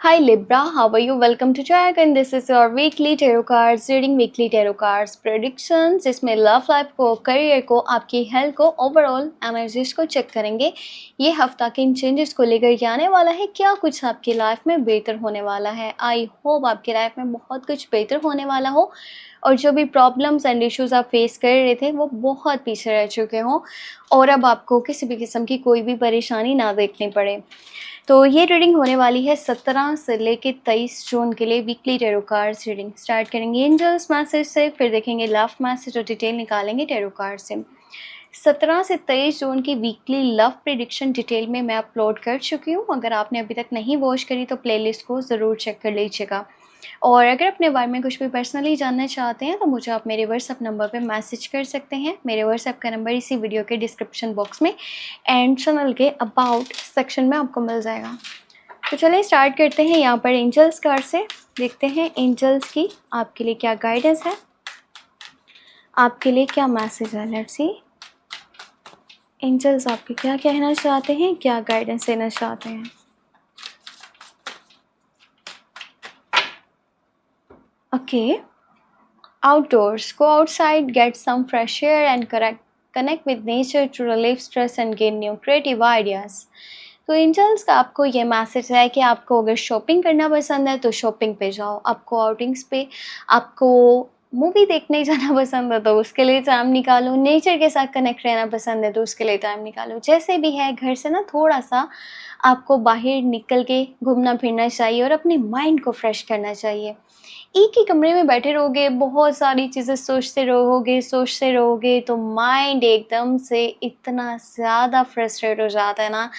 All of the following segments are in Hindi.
Hi Libra, how are you? Welcome to Jack and this is your weekly tarot cards reading, weekly tarot cards predictions जिसमें लव लाइफ को, करियर को, आपकी हेल्थ को, ओवरऑल एनर्जीज को चेक करेंगे। ये हफ्ता किन चेंजेस को लेकर के आने वाला है, क्या कुछ आपकी लाइफ में बेहतर होने वाला है। आई होप आपकी लाइफ में बहुत कुछ बेहतर होने वाला हो और जो भी प्रॉब्लम्स एंड इश्यूज आप फेस कर रहे थे वो बहुत पीछे रह चुके हों और अब आपको किसी भी किस्म की कोई भी परेशानी ना देखनी पड़े। तो ये रीडिंग होने वाली है 17 से लेकर 23 जून के लिए weekly tarot cards reading start करेंगे एंजल्स मैसेज से, फिर देखेंगे लव मैसेज और डिटेल निकालेंगे टैरो कार्ड से। 17 से 23 जून की वीकली लव प्रेडिक्शन डिटेल में मैं अपलोड कर चुकी हूँ। अगर आपने अभी तक नहीं वॉच करी तो प्लेलिस्ट को ज़रूर चेक कर लीजिएगा। और अगर अपने बारे में कुछ भी पर्सनली जानना चाहते हैं तो मुझे आप मेरे व्हाट्सएप नंबर पे मैसेज कर सकते हैं। मेरे व्हाट्सएप का नंबर इसी वीडियो के डिस्क्रिप्शन बॉक्स में एंड चैनल के अबाउट सेक्शन में आपको मिल जाएगा। तो चलिए स्टार्ट करते हैं यहाँ पर एंजल्स कार्ड से। देखते हैं एंजल्स की आपके लिए क्या गाइडेंस है, आपके लिए क्या मैसेज है। लेट्स सी एंजल्स आपके क्या कहना चाहते हैं, क्या गाइडेंस देना चाहते हैं। Okay. Outdoors. Go outside, get some fresh air and connect with nature to relieve stress and gain new creative ideas. तो एंजल्स का आपको ये मैसेज है कि आपको अगर शॉपिंग करना पसंद है तो शॉपिंग पे जाओ, आपको आउटिंग्स पे, आपको मूवी देखने जाना पसंद है तो उसके लिए टाइम निकालो, नेचर के साथ कनेक्ट रहना पसंद है तो उसके लिए टाइम निकालो। जैसे भी है घर से ना थोड़ा सा आपको बाहर निकल के घूमना फिरना चाहिए और अपने माइंड को फ्रेश करना चाहिए। एक ही कमरे में बैठे रहोगे, बहुत सारी चीज़ें सोचते रहोगे तो माइंड एकदम से इतना ज़्यादा फ्रस्ट्रेट हो जाता है ना,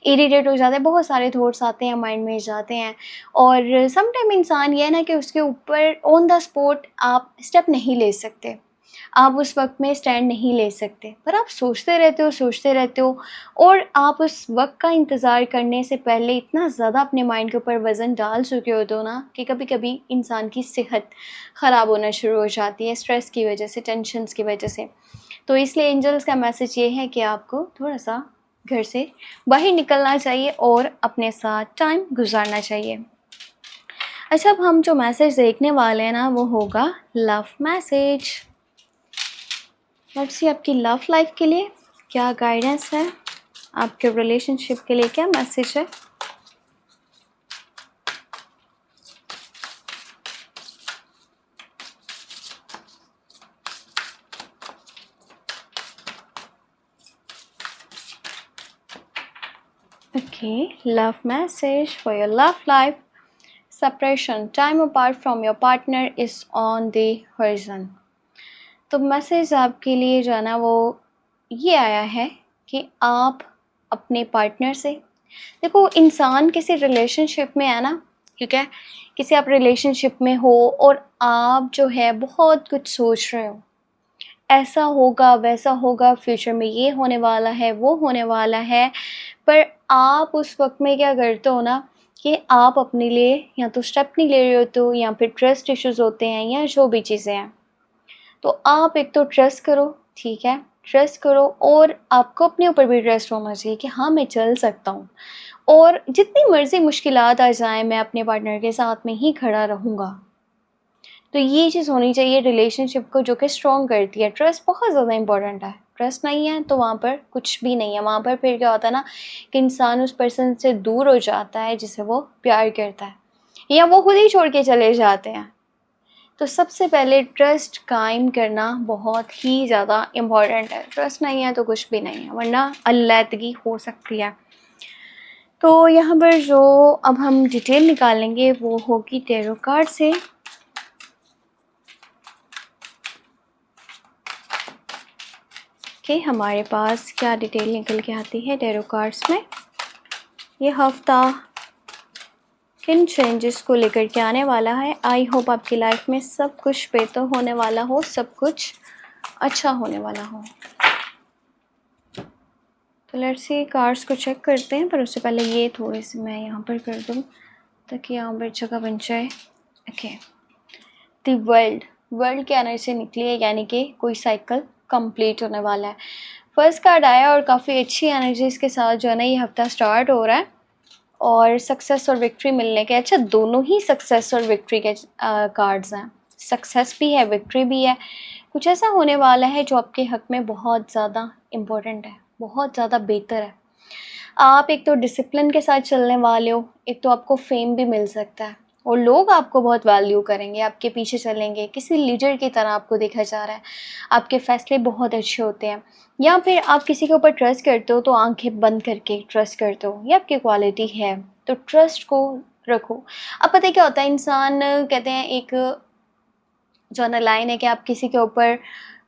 इरिटेट हो जाता है, बहुत सारे थॉट्स आते हैं माइंड में जाते हैं। और सम टाइम इंसान ये है ना कि उसके ऊपर ऑन द स्पॉट आप स्टेप नहीं ले सकते, आप उस वक्त में स्टैंड नहीं ले सकते, पर आप सोचते रहते हो और आप उस वक्त का इंतज़ार करने से पहले इतना ज़्यादा अपने माइंड के ऊपर वज़न डाल चुके होते हो ना कि कभी कभी इंसान की सेहत ख़राब होना शुरू हो जाती है स्ट्रेस की वजह से, टेंशन्स की वजह से। तो इसलिए एंजल्स का मैसेज ये है कि आपको थोड़ा सा घर से बाहर निकलना चाहिए और अपने साथ टाइम गुजारना चाहिए। अच्छा, अब हम जो मैसेज देखने वाले हैं ना वो होगा लव मैसेज। लेट्स सी आपकी लव लाइफ के लिए क्या गाइडेंस है, आपके रिलेशनशिप के लिए क्या मैसेज है। Okay, love message for your love life. Separation, time apart from your partner is on the horizon. तो मैसेज आपके लिए जो है ना वो ये आया है कि आप अपने पार्टनर से, देखो इंसान किसी रिलेशनशिप में है ना, ठीक है, किसी आप रिलेशनशिप में हो और आप जो है बहुत कुछ सोच रहे हो, ऐसा होगा वैसा होगा, फ्यूचर में ये होने वाला है वो होने वाला है, पर आप उस वक्त में क्या करते हो ना कि आप अपने लिए या तो स्टेप नहीं ले रहे होते हो या फिर ट्रस्ट इश्यूज होते हैं या जो भी चीज़ें हैं। तो आप एक तो ट्रस्ट करो, ठीक है, ट्रस्ट करो और आपको अपने ऊपर भी ट्रस्ट होना चाहिए कि हाँ मैं चल सकता हूँ और जितनी मर्ज़ी मुश्किलात आ जाए मैं अपने पार्टनर के साथ में ही खड़ा रहूँगा। तो ये चीज़ होनी चाहिए रिलेशनशिप को जो कि स्ट्रॉन्ग करती है। ट्रस्ट बहुत ज़्यादा इंपॉर्टेंट है, ट्रस्ट नहीं है तो वहाँ पर कुछ भी नहीं है। वहाँ पर फिर क्या होता है ना कि इंसान उस पर्सन से दूर हो जाता है जिसे वो प्यार करता है, या वो खुद ही छोड़ के चले जाते हैं। तो सबसे पहले ट्रस्ट कायम करना बहुत ही ज़्यादा इम्पॉर्टेंट है। ट्रस्ट नहीं है तो कुछ भी नहीं है, वरना अलैदगी हो सकती है। तो यहाँ पर जो अब हम डिटेल निकालेंगे वो होगी टैरो कार्ड से। कि हमारे पास क्या डिटेल निकल के आती है टैरो कार्ड्स में। ये हफ्ता किन चेंजेस को लेकर के आने वाला है। आई होप आपकी लाइफ में सब कुछ बेहतर होने वाला हो, सब कुछ अच्छा होने वाला हो। तो लेट्स सी कार्ड्स को चेक करते हैं, पर उससे पहले ये थोड़े से मैं यहाँ पर कर दूँ ताकि यहाँ पर जगह बन जाए। ओके, द वर्ल्ड के एनर्जी से निकली है, यानी कि कोई साइकिल कंप्लीट होने वाला है। फर्स्ट कार्ड आया और काफ़ी अच्छी एनर्जीज के साथ जो है ना ये हफ्ता स्टार्ट हो रहा है। और सक्सेस और विक्ट्री मिलने के, अच्छा दोनों ही सक्सेस और विक्ट्री के कार्ड्स हैं। सक्सेस भी है, विक्ट्री भी है। कुछ ऐसा होने वाला है जो आपके हक में बहुत ज़्यादा इम्पोर्टेंट है, बहुत ज़्यादा बेहतर है। आप एक तो डिसिप्लिन के साथ चलने वाले हो, एक तो आपको फेम भी मिल सकता है और लोग आपको बहुत वैल्यू करेंगे, आपके पीछे चलेंगे, किसी लीडर की तरह आपको देखा जा रहा है। आपके फैसले बहुत अच्छे होते हैं, या फिर आप किसी के ऊपर ट्रस्ट करते हो तो आंखें बंद करके ट्रस्ट करते हो, ये आपकी क्वालिटी है, तो ट्रस्ट को रखो। अब पता है क्या होता है, इंसान कहते हैं एक जो है ना लाइन है कि आप किसी के ऊपर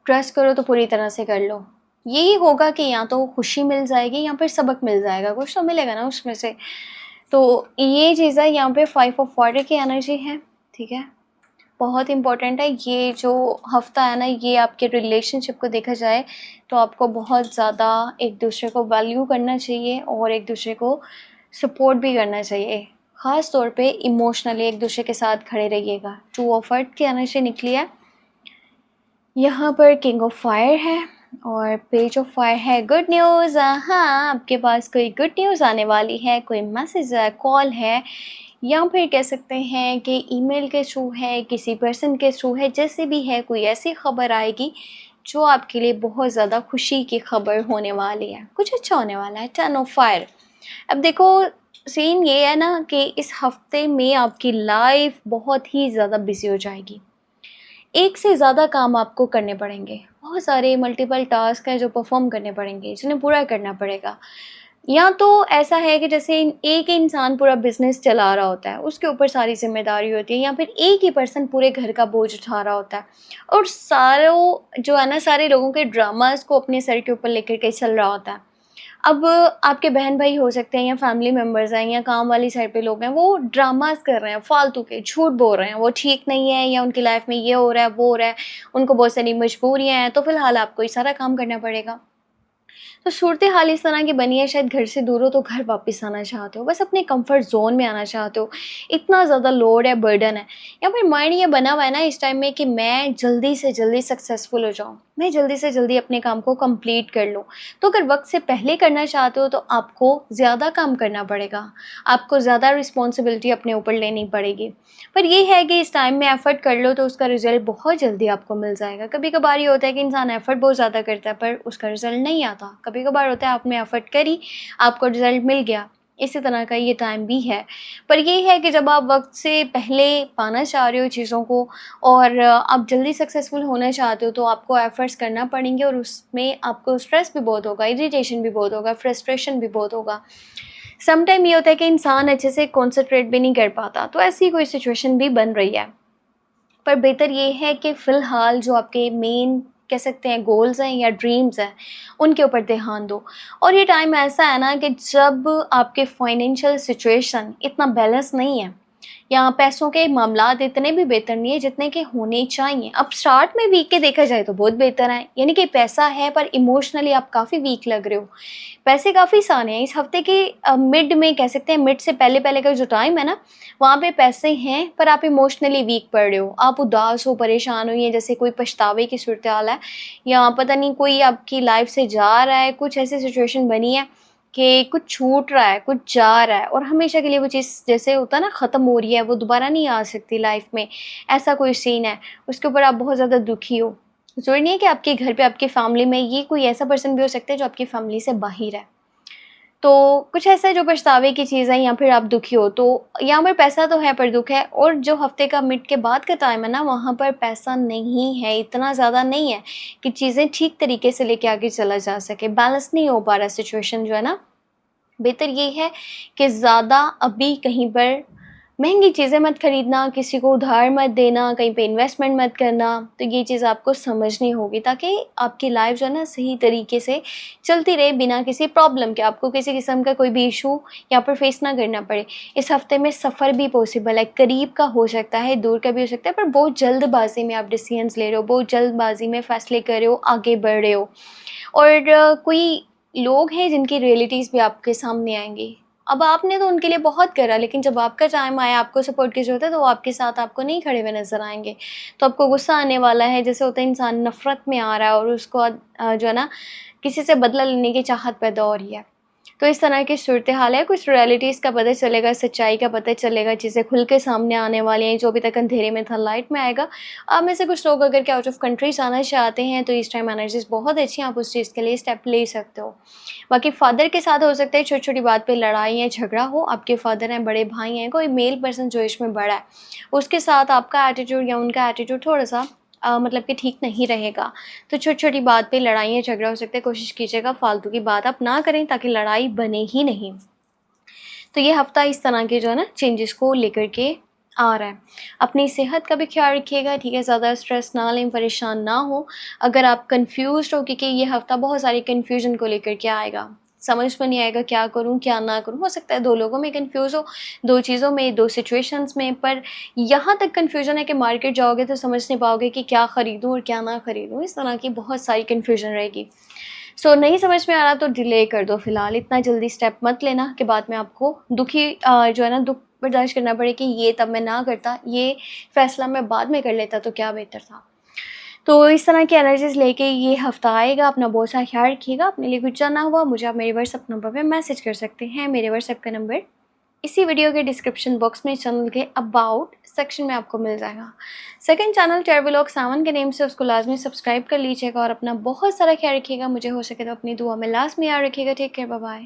ट्रस्ट करो तो पूरी तरह से कर लो। यही होगा कि या तो खुशी मिल जाएगी या फिर सबक मिल जाएगा, कुछ तो मिलेगा ना उसमें से। तो ये चीज़ है, यहाँ पे 5 ऑफ वाटर की एनर्जी है, ठीक है। बहुत इम्पोर्टेंट है ये जो हफ्ता है ना, ये आपके रिलेशनशिप को देखा जाए तो आपको बहुत ज़्यादा एक दूसरे को वैल्यू करना चाहिए और एक दूसरे को सपोर्ट भी करना चाहिए। ख़ास तौर पे इमोशनली एक दूसरे के साथ खड़े रहिएगा। 2 ऑफ अर्थ की एनर्जी निकली है, यहाँ पर किंग ऑफ फायर है और पेज ऑफ फायर है। गुड न्यूज़, हाँ आपके पास कोई गुड न्यूज़ आने वाली है, कोई मैसेज है, कॉल है, या फिर कह सकते हैं कि ईमेल के थ्रू है, किसी पर्सन के थ्रू है, जैसे भी है कोई ऐसी खबर आएगी जो आपके लिए बहुत ज़्यादा खुशी की खबर होने वाली है, कुछ अच्छा होने वाला है। 10 ऑफ फायर। अब देखो सीन ये है ना कि इस हफ्ते में आपकी लाइफ बहुत ही ज़्यादा बिजी हो जाएगी, एक से ज़्यादा काम आपको करने पड़ेंगे, बहुत सारे मल्टीपल टास्क हैं जो परफॉर्म करने पड़ेंगे, जिन्हें पूरा करना पड़ेगा। या तो ऐसा है कि जैसे एक इंसान पूरा बिजनेस चला रहा होता है, उसके ऊपर सारी जिम्मेदारी होती है, या फिर एक ही पर्सन पूरे घर का बोझ उठा रहा होता है और सारों जो है ना सारे लोगों के ड्रामास को अपने सर के ऊपर लेकर के चल रहा होता है। अब आपके बहन भाई हो सकते हैं या फैमिली मेम्बर्स हैं या काम वाली साइड पे लोग हैं, वो ड्रामास कर रहे हैं, फालतू के झूठ बोल रहे हैं, वो ठीक नहीं है या उनकी लाइफ में ये हो रहा है वो हो रहा है, उनको बहुत सारी मजबूरियां हैं, तो फिलहाल आपको ये सारा काम करना पड़ेगा। तो सूरत हाल इस तरह की बनी है, शायद घर से दूर हो तो घर वापस आना चाहते हो, बस अपने कंफर्ट जोन में आना चाहते हो, इतना ज़्यादा लोड है, बर्डन है, या फिर माइंड ये बना हुआ है ना इस टाइम में कि मैं जल्दी से जल्दी सक्सेसफुल हो जाऊँ, मैं जल्दी से जल्दी अपने काम को कंप्लीट कर लूँ। तो अगर वक्त से पहले करना चाहते हो तो आपको ज़्यादा काम करना पड़ेगा, आपको ज़्यादा रिस्पॉन्सिबिलिटी अपने ऊपर लेनी पड़ेगी। पर ये है कि इस टाइम में एफ़र्ट कर लो तो उसका रिज़ल्ट बहुत जल्दी आपको मिल जाएगा। कभी-कभार ये होता है कि इंसान एफ़र्ट बहुत ज़्यादा करता है पर उसका रिज़ल्ट नहीं आता। कभी-कभार होता है आपने एफ़र्ट करी, आपको रिज़ल्ट मिल गया। इसी तरह का ये टाइम भी है। पर ये है कि जब आप वक़्त से पहले पाना चाह रहे हो चीज़ों को और आप जल्दी सक्सेसफुल होना चाहते हो तो आपको एफ़र्ट्स करना पड़ेंगे और उसमें आपको स्ट्रेस भी बहुत होगा, इरिटेशन भी बहुत होगा, फ्रस्ट्रेशन भी बहुत होगा। सम टाइम ये होता है कि इंसान अच्छे से कॉन्सन्ट्रेट भी नहीं कर पाता, तो ऐसी कोई सिचुएशन भी बन रही है। पर बेहतर ये है कि फ़िलहाल जो आपके मेन कह सकते हैं गोल्स हैं या ड्रीम्स हैं, उनके ऊपर ध्यान दो। और ये टाइम ऐसा है ना कि जब आपके फाइनेंशियल सिचुएशन इतना बैलेंस नहीं है या पैसों के मामलात इतने भी बेहतर नहीं है जितने के होने चाहिए। अब स्टार्ट में वीक के देखा जाए तो बहुत बेहतर है, यानी कि पैसा है पर इमोशनली आप काफ़ी वीक लग रहे हो। पैसे काफ़ी सारे हैं इस हफ्ते के मिड में, कह सकते हैं मिड से पहले पहले का जो टाइम है ना, वहाँ पे पैसे हैं पर आप इमोशनली वीक पड़ रहे हो, आप उदास हो, परेशान हो, या जैसे कोई पछतावे की सूरत हाल है या पता नहीं कोई आपकी लाइफ से जा रहा है, कुछ ऐसी सिचुएशन बनी है कि कुछ छूट रहा है, कुछ जा रहा है और हमेशा के लिए वो चीज़ जैसे होता है ना ख़त्म हो रही है, वो दोबारा नहीं आ सकती लाइफ में, ऐसा कोई सीन है, उसके ऊपर आप बहुत ज़्यादा दुखी हो। ज़रूरी नहीं है कि आपके घर पे, आपकी फैमिली में, ये कोई ऐसा पर्सन भी हो सकता है जो आपकी फैमिली से बाहर है। तो कुछ ऐसा है जो पछतावे की चीज़ है या फिर आप दुखी हो, तो यहाँ पर पैसा तो है पर दुःख है। और जो हफ्ते का मिड के बाद का टाइम है ना, वहाँ पर पैसा नहीं है, इतना ज़्यादा नहीं है कि चीज़ें ठीक तरीके से लेके आगे चला जा सके, बैलेंस नहीं हो पा रहा सिचुएशन जो है ना। बेहतर ये है कि ज़्यादा अभी कहीं पर महंगी चीज़ें मत खरीदना, किसी को उधार मत देना, कहीं पे इन्वेस्टमेंट मत करना। तो ये चीज़ आपको समझनी होगी ताकि आपकी लाइफ जो है ना सही तरीके से चलती रहे बिना किसी प्रॉब्लम के, आपको किसी किस्म का कोई भी इशू यहाँ पर फेस ना करना पड़े। इस हफ्ते में सफ़र भी पॉसिबल है, करीब का हो सकता है, दूर का भी हो सकता है, पर बहुत जल्दबाजी में आप डिसीजंस ले रहे हो, बहुत जल्दबाजी में फ़ैसले कर रहे हो, आगे बढ़ रहे हो। और कोई लोग हैं जिनकी रियलिटीज़ भी आपके सामने आएँगी। अब आपने तो उनके लिए बहुत करा, लेकिन जब आपका टाइम आया, आपको सपोर्ट की ज़रूरत है, तो वो आपके साथ आपको नहीं खड़े हुए नज़र आएँगे। तो आपको गुस्सा आने वाला है, जैसे होता है इंसान नफ़रत में आ रहा है और उसको जो है ना किसी से बदला लेने की चाहत पैदा हो रही है। तो इस तरह की सूरत हाल है, कुछ रियलिटीज़ का पता चलेगा, सच्चाई का पता चलेगा, चीज़ें खुल के सामने आने वाली हैं, जो अभी तक अंधेरे में था लाइट में आएगा। आप में से कुछ लोग अगर के आउट ऑफ कंट्री जाना चाहते हैं तो इस टाइम एनर्जीज़ बहुत अच्छी हैं, आप उस चीज़ के लिए स्टेप ले सकते हो। बाकी फादर के साथ हो सकता है छोटी-छोटी बात पे लड़ाई या झगड़ा हो, आपके फादर हैं, बड़े भाई हैं, कोई मेल पर्सन जो एज में बड़ा है, उसके साथ आपका एटीट्यूड या उनका एटीट्यूड थोड़ा-सा मतलब कि ठीक नहीं रहेगा। तो छोटी-छोटी बात पे लड़ाई या झगड़ा हो सकता है, कोशिश कीजिएगा फालतू की बात आप ना करें ताकि लड़ाई बने ही नहीं। तो ये हफ़्ता इस तरह के जो है ना चेंजेस को लेकर के आ रहा है। अपनी सेहत का भी ख़्याल रखिएगा, ठीक है? ज़्यादा स्ट्रेस ना लें, परेशान ना हों। अगर आप कन्फ्यूज़्ड हो, क्योंकि ये हफ़्ता बहुत सारी कन्फ्यूज़न को लेकर के आएगा। समझ में नहीं आएगा क्या करूँ, क्या ना करूँ? हो सकता है 2 लोगों में कन्फ्यूज़ हो, 2 चीज़ों में, 2 सिचुएशंस में, पर यहाँ तक कन्फ्यूज़न है कि मार्केट जाओगे तो समझ नहीं पाओगे कि क्या खरीदूँ और क्या ना खरीदूँ। इस तरह की बहुत सारी कन्फ्यूज़न रहेगी। सो नहीं समझ में आ रहा तो डिले कर दो फ़िलहाल, इतना जल्दी स्टेप मत लेना कि बाद में आपको दुखी जो है ना दुःख बर्दाश्त करना पड़े कि ये तब मैं ना करता, ये फ़ैसला मैं बाद में कर लेता तो क्या बेहतर था। तो इस तरह की एनर्जीज़ लेके ये हफ़्ता आएगा, अपना बहुत सारा ख़्याल रखिएगा। अपने लिए कुछ जानना हुआ मुझे आप मेरे व्हाट्सएप नंबर पे मैसेज कर सकते हैं। मेरे व्हाट्सएप का नंबर इसी वीडियो के डिस्क्रिप्शन बॉक्स में चैनल के अबाउट सेक्शन में आपको मिल जाएगा। सेकंड चैनल ट्रैवलॉग सावन के नेम से, उसको लाज़मी सब्सक्राइब कर लीजिएगा और अपना बहुत सारा ख्याल रखिएगा। मुझे हो सके तो अपनी दुआ में लाज़मी याद रखिएगा। Take care, bye bye.